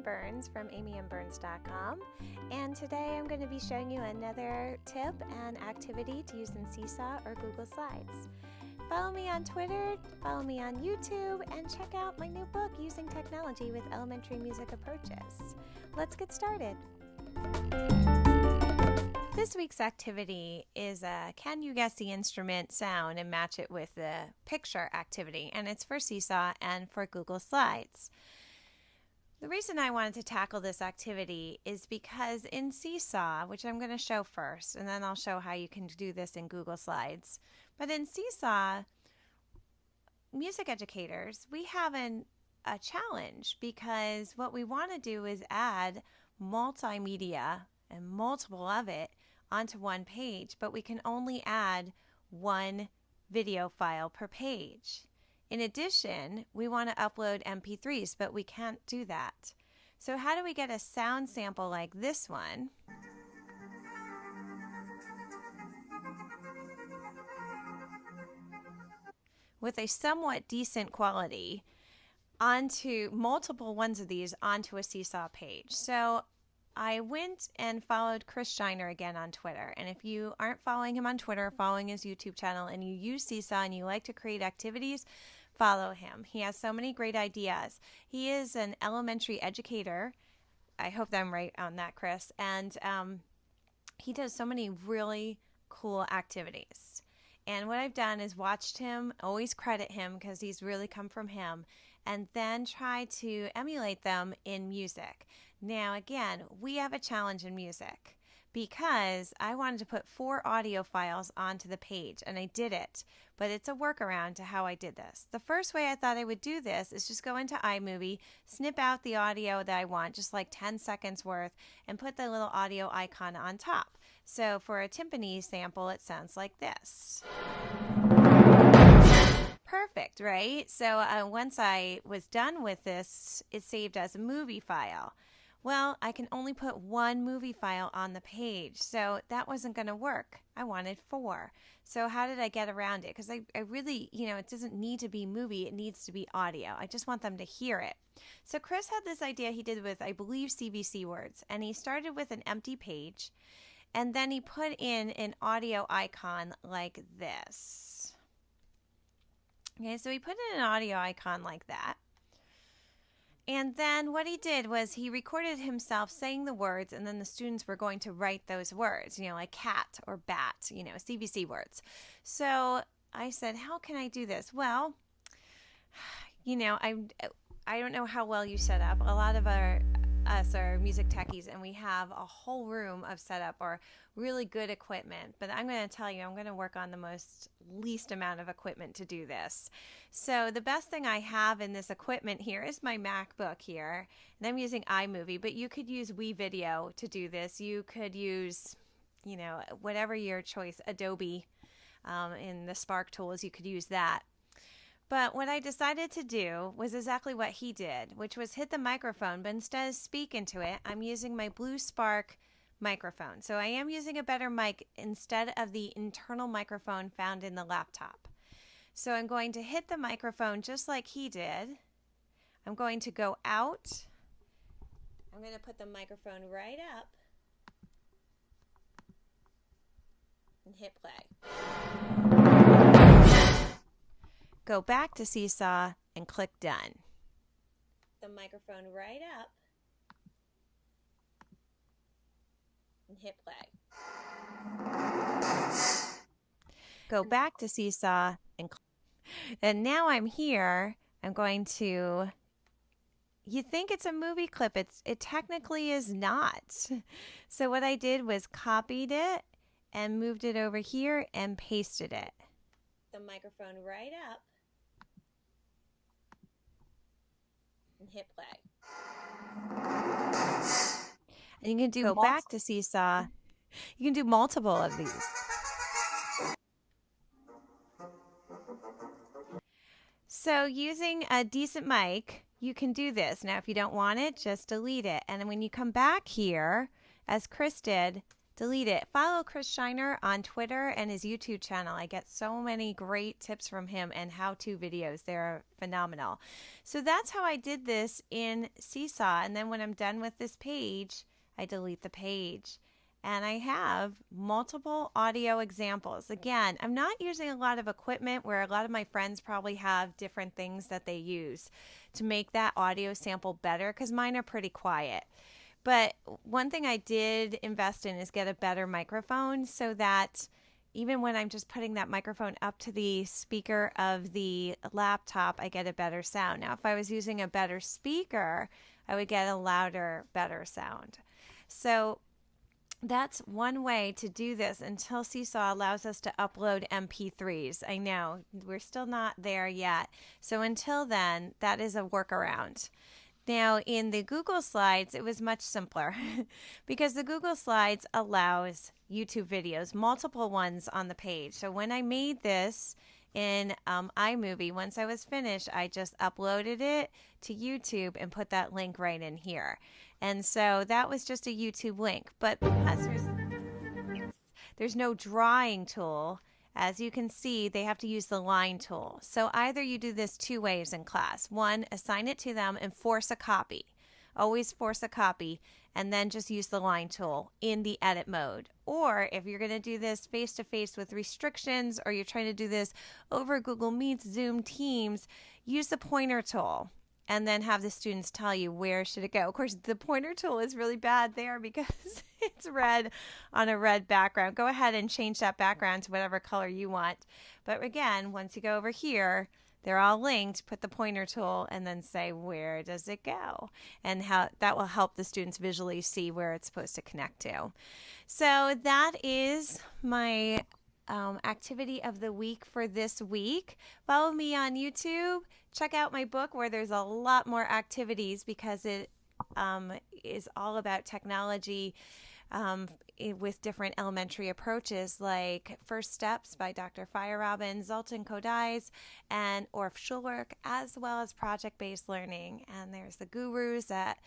Burns from amyandburns.com, and today I'm going to be showing you another tip and activity to use in Seesaw or Google Slides. Follow me on Twitter, follow me on YouTube, and check out my new book, Using Technology with Elementary Music Approaches. Let's get started. This week's activity is a can you guess the instrument sound and match it with the picture activity, and it's for Seesaw and for Google Slides. The reason I wanted to tackle this activity is because in Seesaw, which I'm going to show first, and then I'll show how you can do this in Google Slides, but in Seesaw, music educators, we have a challenge because what we want to do is add multimedia and multiple of it onto one page, but we can only add one video file per page. In addition, we want to upload MP3s, but we can't do that. So how do we get a sound sample like this one with a somewhat decent quality onto multiple ones of these onto a Seesaw page? So I went and followed Chris Shiner again on Twitter. And if you aren't following him on Twitter, following his YouTube channel, and you use Seesaw and you like to create activities, follow him. He has so many great ideas. He is an elementary educator. I hope that I'm right on that, Chris. And he does so many really cool activities. And what I've done is watched him, always credit him because he's really come from him, and then try to emulate them in music. Now, again, we have a challenge in music because I wanted to put 4 audio files onto the page, and I did it, but it's a workaround to how I did this. The first way I thought I would do this is just go into iMovie, snip out the audio that I want, just like 10 seconds worth, and put the little audio icon on top. So for a timpani sample, it sounds like this. Perfect, right? So once I was done with this, it saved as a movie file. Well, I can only put 1 movie file on the page, so that wasn't going to work. I wanted 4. So how did I get around it? Because I really, it doesn't need to be movie, it needs to be audio. I just want them to hear it. So Chris had this idea he did with, I believe, CVC words, and he started with an empty page, and then he put in an audio icon like this. Okay, so he put in an audio icon like that. And then what he did was he recorded himself saying the words, and then the students were going to write those words, like cat or bat, CVC words. So I said, how can I do this? Well, I don't know how well you set up. A lot of us are music techies, and we have a whole room of setup or really good equipment, but I'm going to tell you, I'm going to work on the least amount of equipment to do this. So the best thing I have in this equipment here is my MacBook here, and I'm using iMovie, but you could use WeVideo to do this. You could use, whatever your choice, Adobe in the Spark tools, you could use that. But what I decided to do was exactly what he did, which was hit the microphone, but instead of speak into it, I'm using my Blue Spark microphone. So I am using a better mic instead of the internal microphone found in the laptop. So I'm going to hit the microphone just like he did. I'm going to go out. I'm going to put the microphone right up and hit play. Go back to Seesaw and click done. The microphone right up and hit play. Go back to Seesaw and now I'm here. I'm going to, you think it's a movie clip. It technically is not. So what I did was copied it and moved it over here and pasted it. The microphone right up and hit play. And you can go back to Seesaw. You can do multiple of these. So using a decent mic, you can do this. Now, if you don't want it, just delete it. And then when you come back here, as Chris did, delete it. Follow Chris Shiner on Twitter and his YouTube channel. I get so many great tips from him and how-to videos. They're phenomenal. So that's how I did this in Seesaw. And then when I'm done with this page, I delete the page. And I have multiple audio examples. Again, I'm not using a lot of equipment where a lot of my friends probably have different things that they use to make that audio sample better because mine are pretty quiet. But one thing I did invest in is get a better microphone so that even when I'm just putting that microphone up to the speaker of the laptop, I get a better sound. Now, if I was using a better speaker, I would get a louder, better sound. So that's one way to do this until Seesaw allows us to upload MP3s. I know we're still not there yet. So until then, that is a workaround. Now, in the Google Slides, it was much simpler because the Google Slides allows YouTube videos, multiple ones on the page. So when I made this in iMovie, once I was finished, I just uploaded it to YouTube and put that link right in here. And so that was just a YouTube link. But because there's no drawing tool, as you can see, they have to use the line tool. So either you do this two ways in class. One, assign it to them and force a copy. Always force a copy and then just use the line tool in the edit mode. Or if you're going to do this face-to-face with restrictions or you're trying to do this over Google Meets, Zoom, Teams, use the pointer tool and then have the students tell you where should it go. Of course, the pointer tool is really bad there because it's red on a red background. Go ahead and change that background to whatever color you want. But again, once you go over here, they're all linked. Put the pointer tool and then say, where does it go? And how that will help the students visually see where it's supposed to connect to. So that is my activity of the week for this week. Follow me on YouTube. Check out my book where there's a lot more activities because it is all about technology with different elementary approaches like First Steps by Dr. Feyerabend, Zoltan Kodai's, and Orff Schulwerk, as well as project-based learning. And there's the gurus that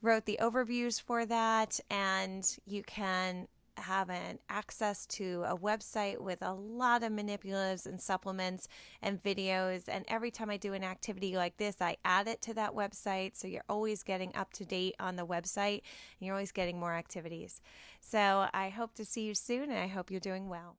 wrote the overviews for that, and you can have an access to a website with a lot of manipulatives and supplements and videos. And every time I do an activity like this, I add it to that website. So you're always getting up to date on the website and you're always getting more activities. So I hope to see you soon and I hope you're doing well.